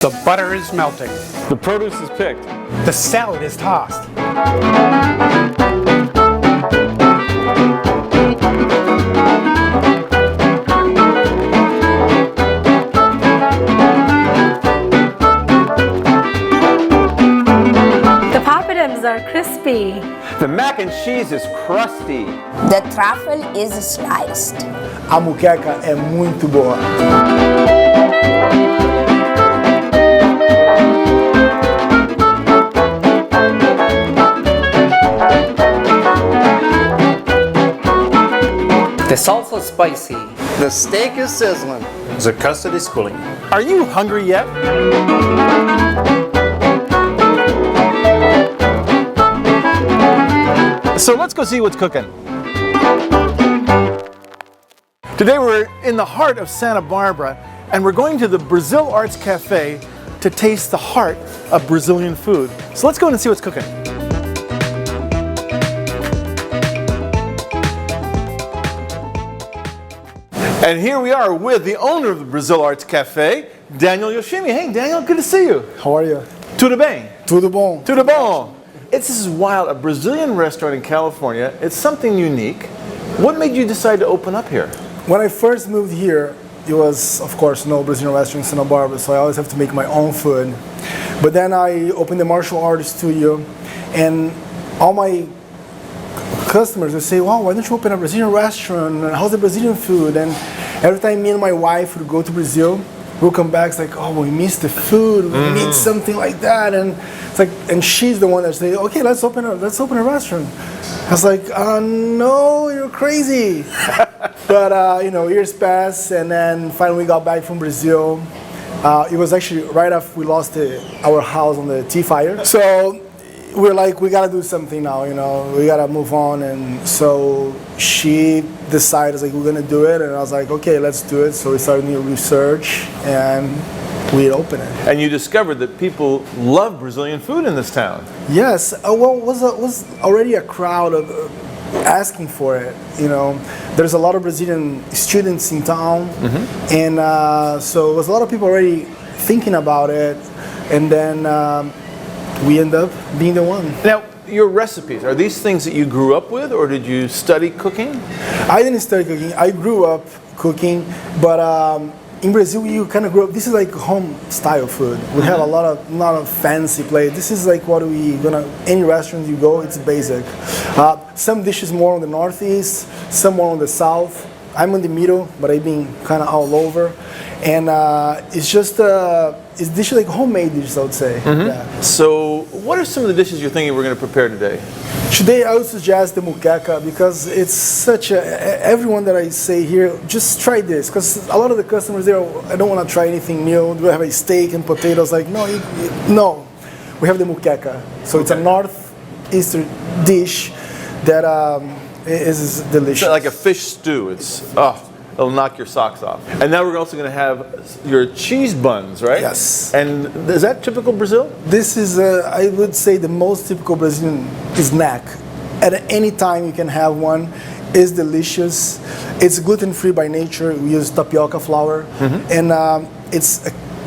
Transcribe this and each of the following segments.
The butter is melting. The produce is picked. The salad is tossed. The papadums are crispy. The mac and cheese is crusty. The truffle is sliced. A muqueca é muito boa. The salsa is spicy. The steak is sizzling. The custard is cooling. Are you hungry yet? So let's go see what's cooking. Today we're in the heart of Santa Barbara and we're going to the Brazil Arts Cafe to taste the heart of Brazilian food. So let's go in and see what's cooking. And here we are with the owner of the Brazil Arts Cafe, Daniel Yoshimi. Hey Daniel, good to see you. How are you? Tudo bem? Tudo bom. Tudo bom. This is wild, a Brazilian restaurant in California. It's something unique. What made you decide to open up here? When I first moved here, it was, of course, no Brazilian restaurant in Santa Barbara, so I always have to make my own food. But then I opened the martial arts studio, and all my customers would say, wow, why don't you open a Brazilian restaurant? And how's the Brazilian food? And every time me and my wife would go to Brazil, we'll come back, it's like, oh, we missed the food, we need something like that. And it's like, and she's the one that say, okay, let's open a restaurant. I was like, no, you're crazy. But years passed, and then finally we got back from Brazil. It was actually right after we lost our house on the tea fire. So we're like, we gotta do something now, we gotta move on. And so she decided, like, we're gonna do it. And I was like, okay, let's do it. So we started new research and we opened it. And you discovered that people love Brazilian food in this town. Yes, was already a crowd of asking for it. There's a lot of Brazilian students in town, and so there was a lot of people already thinking about it, and then we end up being the one. Now, your recipes, are these things that you grew up with, or did you study cooking? I didn't study cooking. I grew up cooking, but in Brazil, you kind of grew up. This is like home style food. We have a lot of fancy plates. This is like what any restaurant you go, it's basic. Some dishes more on the northeast, some more on the south. I'm in the middle, but I've been kind of all over. And it's just it's dishes like homemade dishes, I would say. Yeah. So, what are some of the dishes you're thinking we're going to prepare today? Today, I would suggest the mukecha because it's such everyone that I say here, just try this. Because a lot of the customers there, I don't want to try anything new. Do I have a steak and potatoes? Like, no, no. We have the mukecha. So it's a northeastern dish that is delicious. It's like a fish stew. It'll knock your socks off. And now we're also going to have your cheese buns, right? Yes. And is that typical Brazil? This is, I would say, the most typical Brazilian snack. At any time you can have one. It's delicious. It's gluten-free by nature. We use tapioca flour. And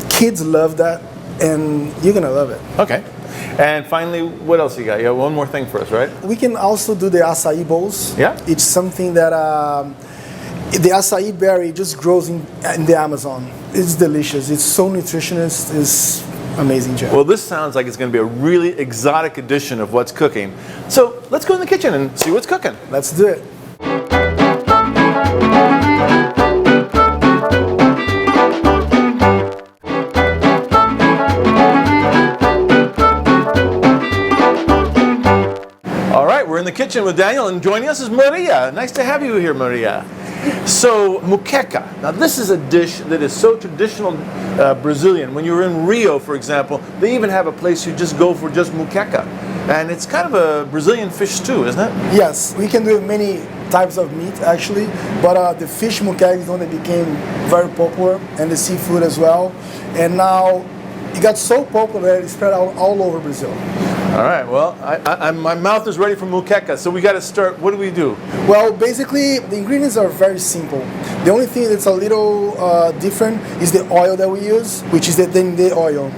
kids love that, and you're going to love it. Okay. And finally, what else you got? You got one more thing for us, right? We can also do the acai bowls. Yeah. It's something that the acai berry just grows in the Amazon. It's delicious. It's so nutritious. It's amazing, Jeff. Well, this sounds like it's going to be a really exotic edition of what's cooking. So let's go in the kitchen and see what's cooking. Let's do it. All right, we're in the kitchen with Daniel, and joining us is Maria. Nice to have you here, Maria. So, mukecha. Now, this is a dish that is so traditional Brazilian. When you're in Rio, for example, they even have a place you just go for just mukecha. And it's kind of a Brazilian fish stew, isn't it? Yes, we can do many types of meat, actually. But the fish mukecha is one that became very popular, and the seafood as well. And now, it got so popular that it spread out all over Brazil. All right. Well, my mouth is ready for mukecha, so we got to start. What do we do? Well, basically, the ingredients are very simple. The only thing that's a little different is the oil that we use, which is the dende oil,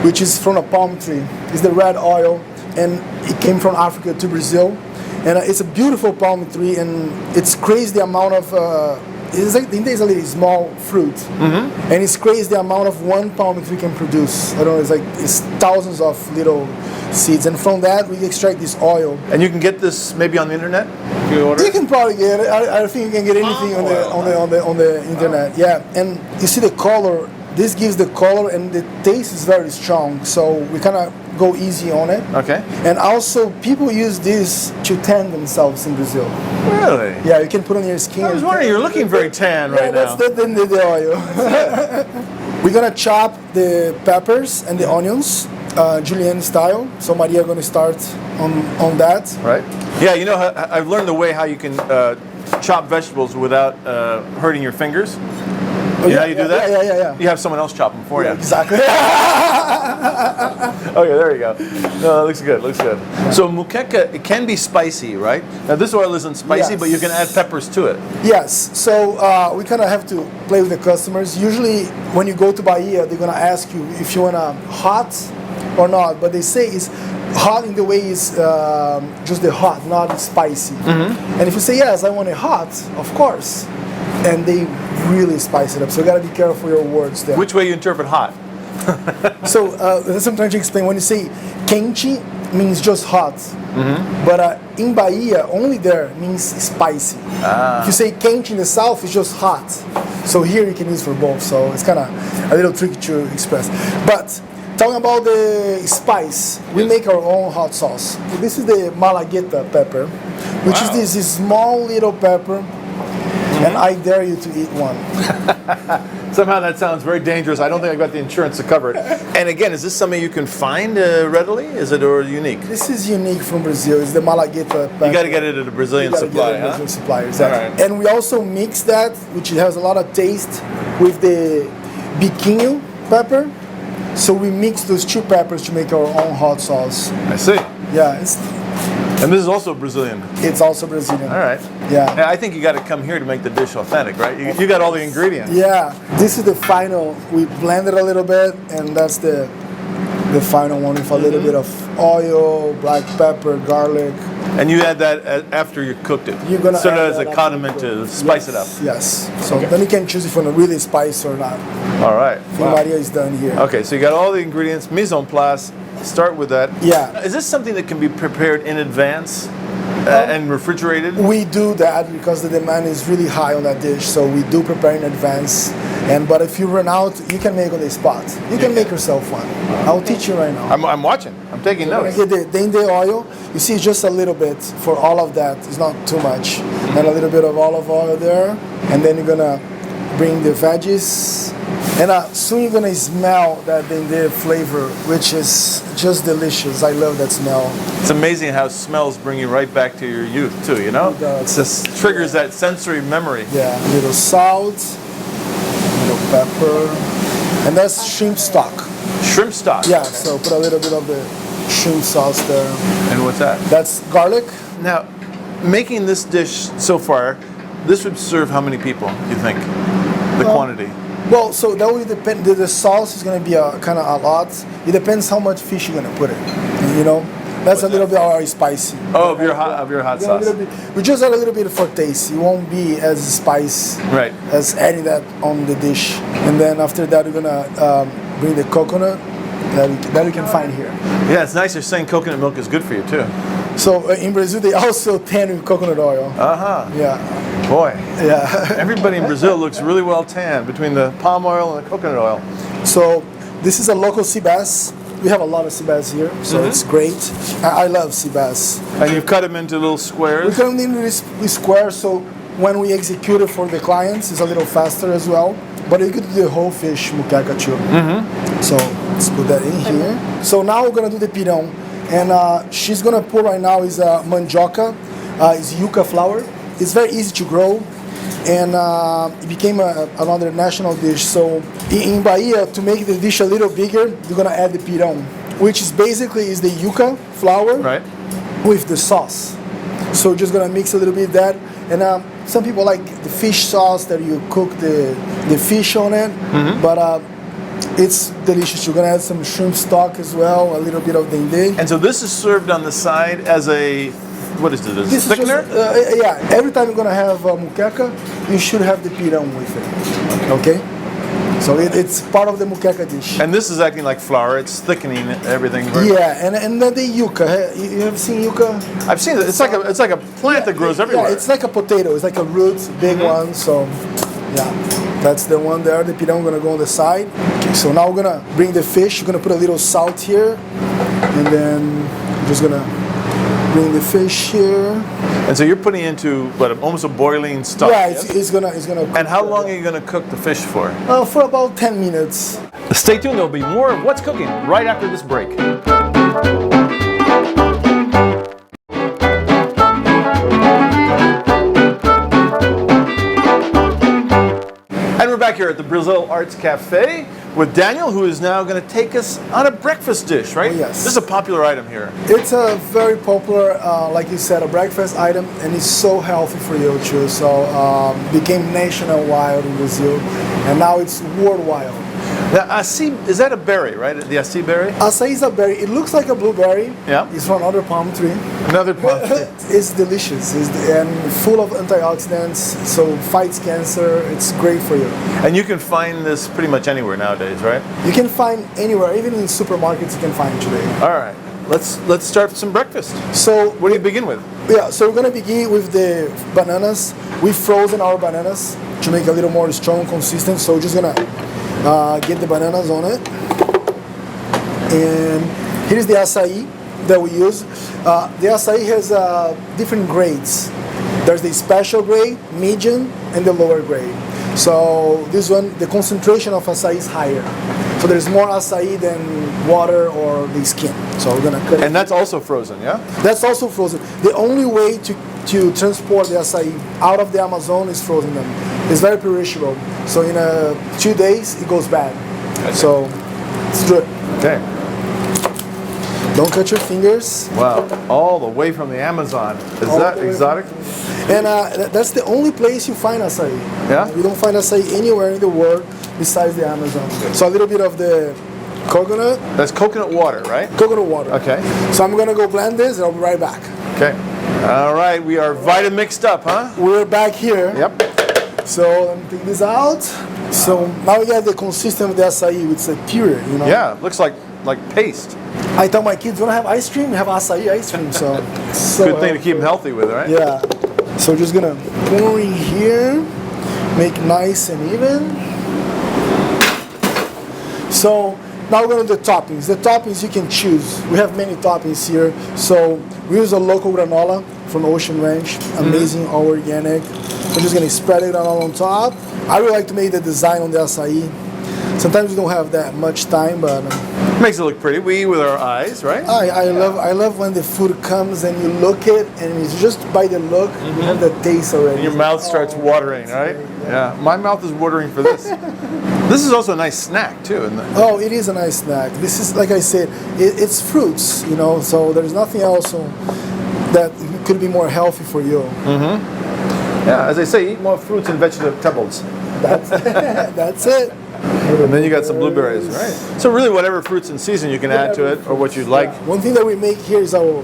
which is from a palm tree. It's the red oil, and it came from Africa to Brazil. And it's a beautiful palm tree, and it's crazy the amount of. It's like dende is a little small fruit, and it's crazy the amount of one palm tree can produce. I don't know. It's thousands of little seeds, and from that we extract this oil. And you can get this maybe on the internet. If you order. You can probably get it. I think you can get anything on the internet. Yeah, and you see the color. This gives the color, and the taste is very strong. So we kind of go easy on it. Okay. And also, people use this to tan themselves in Brazil. Really? Yeah, you can put on your skin. I was wondering, you're looking very tan right now. That's the oil. We're gonna chop the peppers and the onions, julienne style. So Maria gonna start on that. Right. Yeah, you know, I've learned the way how you can chop vegetables without hurting your fingers. You know how you do that? Yeah. You have someone else chop them for you. Exactly. Okay, there you go. No, that looks good, looks good. So mukecha, it can be spicy, right? Now this oil isn't spicy, Yes. but you can add peppers to it. Yes, so we kind of have to play with the customers. Usually when you go to Bahia, they're going to ask you if you want hot or not, but they say it's hot in the way it's just the hot, not spicy. And if you say, yes, I want it hot, of course, and they really spice it up. So you got to be careful for your words there. Which way you interpret hot? So that's what I'm trying to explain. When you say quente, means just hot. But in Bahia, only there means spicy. If you say quente in the south, it's just hot. So here you can use for both. So it's kind of a little tricky to express. But talking about the spice, we make our own hot sauce. This is the malagueta pepper, which is this small little pepper. And I dare you to eat one. Somehow that sounds very dangerous. I don't think I've got the insurance to cover it. And again, is this something you can find readily? Is it or unique? This is unique from Brazil. It's the malagueta pepper. You got to get it at a Brazilian You gotta supply, get it at huh? Brazilian supply, exactly. All right. And we also mix that, which has a lot of taste, with the biquinho pepper. So we mix those two peppers to make our own hot sauce. I see. Yeah, And this is also Brazilian. it's also Brazilian. All right. Yeah. I think you got to come here to make the dish authentic, right? You got all the ingredients. Yeah, this is the final. We blend it a little bit, and that's the final one with a little bit of oil, black pepper, garlic. And you add that after you cooked it. You're gonna sort of add as a that condiment after you to cook. spice it up. Yes. So Okay. then you can choose if you want to really spice or not. All right. I think Maria is done here. Okay, so you got all the ingredients, mise en place. Start with that. Yeah. Is this something that can be prepared in advance and refrigerated? We do that because the demand is really high on that dish, so we do prepare in advance. But if you run out, you can make on the spot. You can make yourself one. I'll teach you right now. I'm watching. I'm taking You're notes. gonna get the dende oil. You see, just a little bit for all of that. It's not too much. And a little bit of olive oil there, and then you're gonna bring the veggies. And soon you're gonna smell that dende flavor, which is just delicious. I love that smell. It's amazing how smells bring you right back to your youth too, you know? It does. It just triggers that sensory memory. Yeah, a little salt, little pepper, and that's shrimp stock. Shrimp stock. Yeah, so put a little bit of the shrimp sauce there. And what's that? That's garlic. Now, making this dish so far, this would serve how many people, you think? The quantity? Well, so that will depend. The sauce is going to be kind of a lot. It depends how much fish you're going to put in. You know, that's a little bit already spicy. Oh, of your hot Yeah, a sauce. little bit. We just add a little bit for taste. It won't be as spicy Right. as adding that on the dish. And then after that, we're gonna bring the coconut that we can find here. Yeah, it's nice you're saying coconut milk is good for you too. So in Brazil, they also tan with coconut oil. Uh-huh. Yeah, Boy, yeah. everybody in Brazil looks really well tanned between the palm oil and the coconut oil. So this is a local sea bass. We have a lot of sea bass here, so it's great. I love sea bass. And you've cut them into little We squares. come in with square, so when we execute it for the clients, it's a little faster as well. But you could do the whole fish mukecha too. So let's put that in here. So now we're gonna do the pirão, and she's gonna put right now is mandioca, is yucca flour. It's very easy to grow, and it became another national dish. So in Bahia, to make the dish a little bigger, you're gonna add the pirão, which is basically is the yuca flour Right. with the sauce. So just gonna mix a little bit of that, and some people like the fish sauce that you cook the fish on it, but it's delicious. You're gonna add some shrimp stock as well, a little bit of dendê. And so this is served on the side as a, what is this? This is Thickener? just, yeah. Every time you're gonna have muqueca, you should have the pirão with it. Okay. So it's part of the muqueca dish. And this is acting like flour. It's thickening everything. Yeah, and then the yuca. You have seen yuca? I've seen it. It's like a plant that grows everywhere. Yeah, it's like a potato. It's like a root, big one. So, yeah, that's the one there. The pirão gonna go on the side. Okay, so now we're gonna bring the fish. We're gonna put a little salt here, and then we're just gonna bring the fish here. And so you're putting into what, almost a boiling stock. Yeah, yes? it's gonna. Cook And how long are you going to cook the fish for? For about 10 minutes. Stay tuned. There'll be more of What's Cooking right after this break. And we're back here at the Brazil Arts Cafe with Daniel, who is now going to take us on a breakfast dish, right? Oh, yes. This is a popular item here. It's a very popular, like you said, a breakfast item, and it's so healthy for you too. So became nationwide in Brazil, and now it's worldwide. Now, acai, is that a berry, right? The acai berry? Acai is a berry. It looks like a blueberry. Yeah. It's from another palm tree. Another palm tree. It's delicious. And full of antioxidants, so fights cancer. It's great for you. And you can find this pretty much anywhere nowadays, right? You can find anywhere, even in supermarkets. You can find it today. All right. Let's start some breakfast. So What do you begin with? yeah, so we're gonna begin with the bananas. We've frozen our bananas to make a little more strong, consistent. So we're just gonna get the bananas on it. And here's the acai that we use. The acai has different grades. There's the special grade, medium, and the lower grade. So this one, the concentration of acai is higher. So there's more acai than water or the skin. So we're gonna cut it. And that's also frozen, yeah? That's also frozen. The only way to transport the acai out of the Amazon is frozen them. It's very perishable. So in 2 days it goes bad. So let's do it. Okay. Don't cut your fingers. Wow. All the way from the Amazon. Is All that the way exotic? And that's the only place you find acai. Yeah? You don't find acai anywhere in the world besides the Amazon. So a little bit of the coconut That's coconut water, right? water. Okay. So I'm gonna go blend this and I'll be right back. Okay. All right. We are Vitamixed up, huh? We're back here. Yep. So let me take this out. So now we got the consistency of the acai. It's a pure, you know. Yeah. Looks like paste. I tell my kids, when I have ice cream, have acai ice cream. So, Good thing to keep them healthy with, right? Yeah. So just gonna pour in here, make nice and even. So now we're gonna do the toppings. The toppings you can choose. We have many toppings here. So we use a local granola from Ocean Ranch, amazing, all organic. I'm just gonna spread it all on top. I really like to make the design on the acai. Sometimes we don't have that much time, but Makes it look pretty. We eat with our eyes, right? I love when the food comes and you look it, and it's just by the look, you have the taste already. Your mouth starts watering, right? Yeah. My mouth is watering for this. This is also a nice snack too, isn't it? Oh, it is a nice snack. This is, like I said, it's fruits, you know, so there's nothing else that could be more healthy for you. Yeah. As they say, eat more fruits and vegetables. That's it. And then you got some blueberries, right? So really, whatever fruits in season you can add to it, or what you like. One thing that we make here is our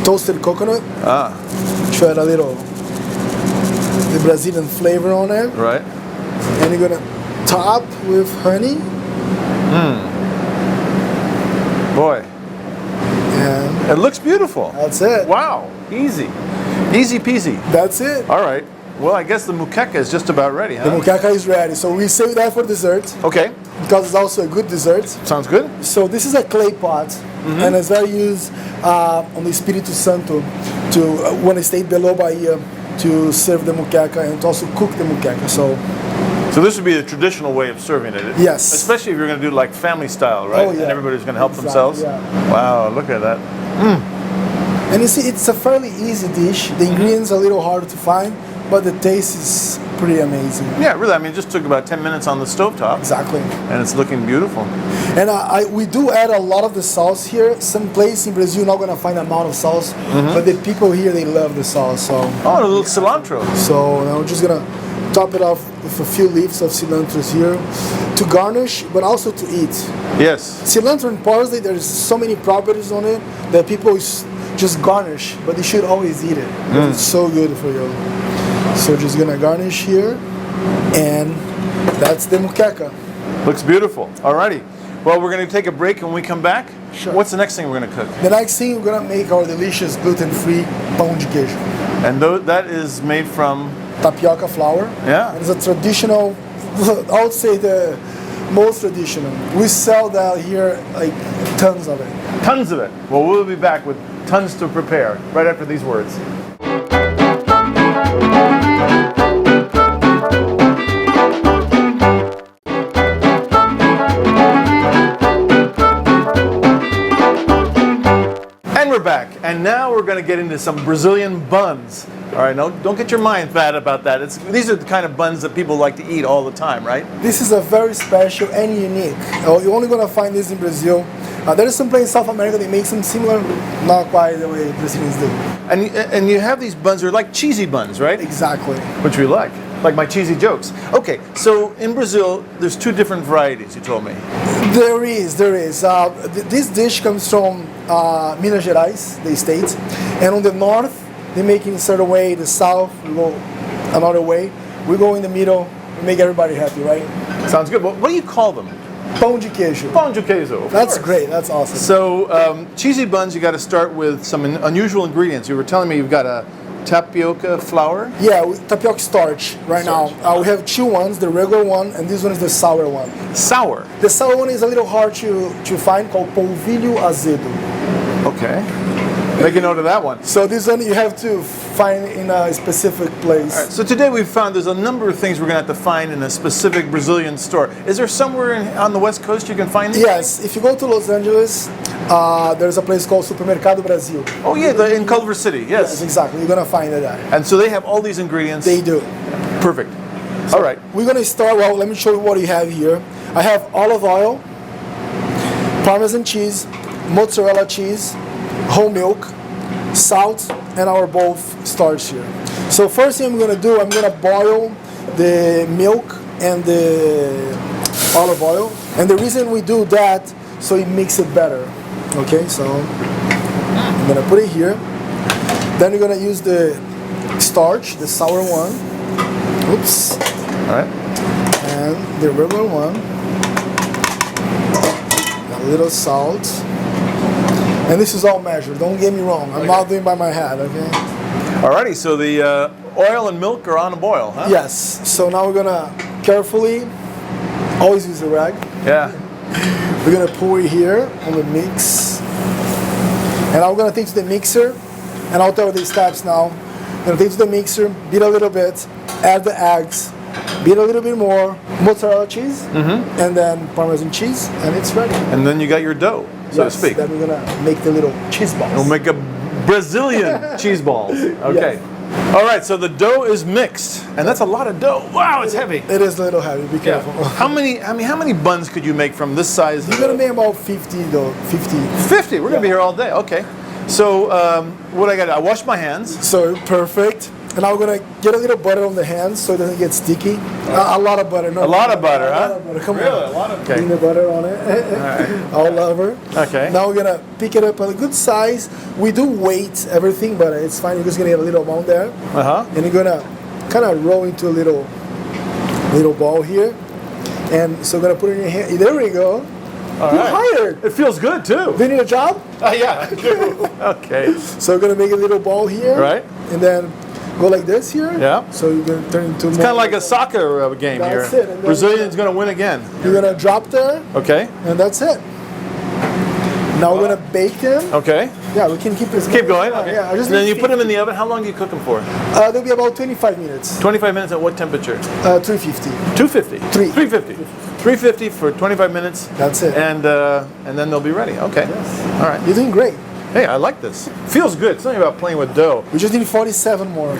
toasted coconut. To add a little the Brazilian flavor on it. Right. And you're gonna top with honey. Boy, And it looks beautiful. that's it. Wow, easy. Easy peasy. That's it. All right. Well, I guess the mukecha is just about ready, The huh? muqueca is ready. So we save that for dessert Okay, because it's also a good dessert. sounds good. So this is a clay pot, and it's very used on the Espírito Santo to when they stay below Bahia to serve the muqueca and to also cook the muqueca. So So this would be the traditional way of serving it. Yes. Especially if you're going to do like family style, right? Oh, yeah. And everybody's going to help Exactly, themselves. yeah. Wow, look at that. and you see, it's a fairly easy dish. The ingredients are a little hard to find, but the taste is pretty amazing. Yeah, really. I mean, it just took about 10 minutes on the stovetop, Exactly. and it's looking beautiful. And we do add a lot of the sauce here. Some place in Brazil you're not gonna find amount of sauce, but the people here they love the sauce. So Oh, and a little cilantro. now we're just gonna top it off with a few leaves of cilantro here to garnish, but also to eat. Yes. Cilantro and parsley, there's so many properties on it that people just garnish, but they should always eat it. It's so good for you. So just gonna garnish here, and that's the mukecha. Looks beautiful. Alrighty. Well, we're going to take a break and when we come back. Sure. What's the next thing we're going to cook? The next thing we're gonna make our delicious gluten-free pão de queijo. And that is made from. Tapioca flour. Yeah. It's a traditional, I would say the most traditional. We sell that here, like tons of it. Tons of it. Well, we'll be back with tons to prepare right after these words. And we're back. And now we're going to get into some Brazilian buns. All right, no, don't get your mind fat about that. These are the kind of buns that people like to eat all the time, right? This is a very special and unique. You're only gonna find this in Brazil. There is some place in South America that makes them similar, not quite the way Brazilians do. And you have these buns, they're like cheesy buns, right? Exactly. Which we like my cheesy jokes. Okay, so in Brazil, there's two different varieties, you told me. There is. This dish comes from Minas Gerais, the state, and on the north, they make it in a certain way. The south, we go another way. We go in the middle, we make everybody happy, right? Sounds good. What do you call them? Pão de queijo. Pão de queijo. That's great. That's awesome. So cheesy buns, you got to start with some unusual ingredients. You were telling me you've got a tapioca flour. Yeah, tapioca starch right now. We have two ones, the regular one, and this one is the sour one. Sour. The sour one is a little hard to find, called polvilho azedo. Okay. Make a note of that one. So this one you have to find in a specific place. All right, so today we've found there's a number of things we're going to have to find in a specific Brazilian store. Is there somewhere on the West Coast you can find these? Yes, if you go to Los Angeles, there's a place called Supermercado Brasil. Oh yeah, in Culver City, yes. Yes, exactly. You're gonna find it there. And so they have all these ingredients. They do. Perfect. All right. We're gonna start. Well, let me show you what you have here. I have olive oil, Parmesan cheese, mozzarella cheese, whole milk, salt, and our both starch here. So first thing I'm gonna do, I'm gonna boil the milk and the olive oil. And the reason we do that, so it makes it better. Okay, so I'm gonna put it here. Then we're gonna use the starch, the sour one. Oops. All right. And the regular one. A little salt. And this is all measured, don't get me wrong. I'm not doing by my head, okay? Alrighty, so the oil and milk are on a boil, huh? Yes, so now we're gonna carefully, always use a rag. Yeah. We're gonna pour it here on the mix. And I'm gonna take to the mixer, and I'll tell you the steps now. I'm gonna take to the mixer, beat a little bit, add the eggs, beat a little bit more, mozzarella cheese, and then Parmesan cheese, and it's ready. And then you got your dough, so to speak. Then we're gonna make the little cheese balls. We'll make a Brazilian cheese balls. Okay. Yes. All right, so the dough is mixed, and that's a lot be dough. Wow, it's heavy. It is a little heavy, be careful. How many buns could you make from this size? You're gonna make about 50 though, 50. 50. We're gonna be here all day. Okay. So what I got? I wash my hands. So perfect. And I'm gonna get a little butter on the hands so it doesn't get sticky. A lot of butter. A lot of butter, a huh? lot of butter. Come Really? on. A lot of Put the butter on it. All over. Okay. Now we're gonna pick it up at a good size. We do weight everything, but it's fine. You're just gonna get a little amount there. And you're gonna kind of roll into a little ball here. And so we're gonna put it in your hand. There we go. You're hired. It feels good too. Do you need a job? Yeah, I do. Okay. So we're gonna make a little ball here. Right. And then go like this here. Yeah. So you're gonna turn into It's kind of like a soccer game That's here. it, and then Brazilian's going to win again. You're gonna drop there, Okay. and that's it. Now we're gonna bake them. Okay. Yeah, we can keep this. Keep going. Okay. Yeah, I just And then need you put them in the oven. How long do you cook them for? They'll be about 25 minutes. 25 minutes at what temperature? 350. 250. 350. 350 for 25 minutes. That's it. And then they'll be ready. Okay. All right. You're doing great. Hey, I like this. Feels good. It's something about playing with dough. We just need 47 more.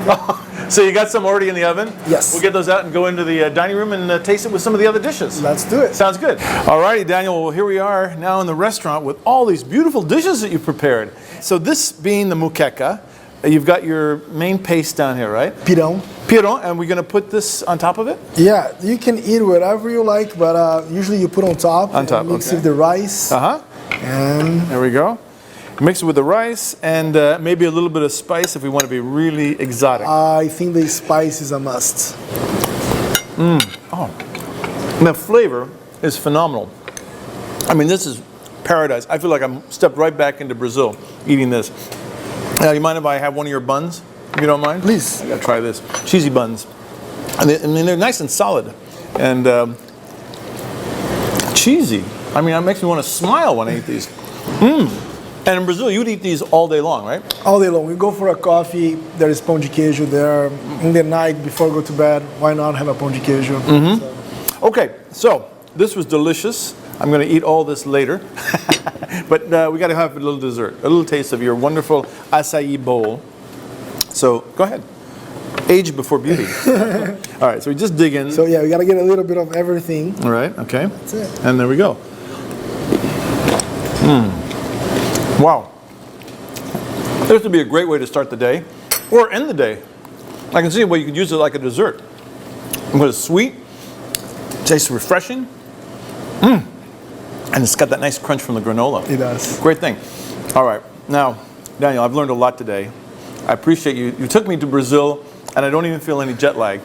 So you got some already in the oven? Yes. We'll get those out and go into the dining room and taste it with some of the other dishes. Let's do it. Sounds good. All righty, Daniel. Well, here we are now in the restaurant with all these beautiful dishes that you've prepared. So this being the mukecha, you've got your main paste down here, right? Pirão. Pirão, and we're going to put this on top of it? Yeah, you can eat whatever you like, but usually you put on top. On top, and mix okay. with the rice. Uh-huh. And There we go. Mix it with the rice and maybe a little bit of spice if we want to be really exotic. I think the spice is a must. And the flavor is phenomenal. I mean, this is paradise. I feel like I'm stepped right back into Brazil eating this. Now, you mind if I have one of your buns, if you don't mind? Please. I gotta try this. Cheesy buns. And they're nice and solid. And cheesy. I mean, it makes me want to smile when I eat these. And in Brazil, you'd eat these all day long, right? All day long. We go for a coffee. There is pão de queijo there. In the night before I go to bed, why not have a pão de queijo? So, Okay, so this was delicious. I'm going to eat all this later. But we got to have a little dessert, a little taste of your wonderful acai bowl. So go ahead. Age before beauty. All right, so we just dig in. so yeah, we gotta get a little bit of everything. All right, okay. That's it. And there we go. Wow. This would be a great way to start the day or end the day. I can see where you could use it like a dessert. But it's sweet, tastes refreshing, and it's got that nice crunch from the granola. It does. Great thing. All right. Now, Daniel, I've learned a lot today. I appreciate you. You took me to Brazil, and I don't even feel any jet lag.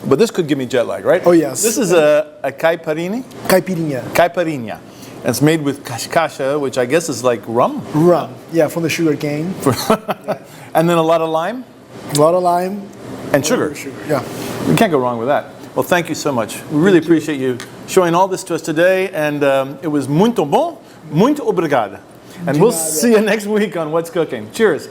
But this could give me jet lag, right? Oh, yes. This is a caipirinha. Caipirinha. Caipirinha. And it's made with cachaça, which I guess is like rum. Rum. Yeah, from the sugar cane. And then a lot of lime A lot of lime. and sugar. Yeah. We can't go wrong with that. Well, thank you so much. We really appreciate you showing all this to us today. And it was muito bom. Muito obrigado. And we'll see you next week on What's Cooking. Cheers.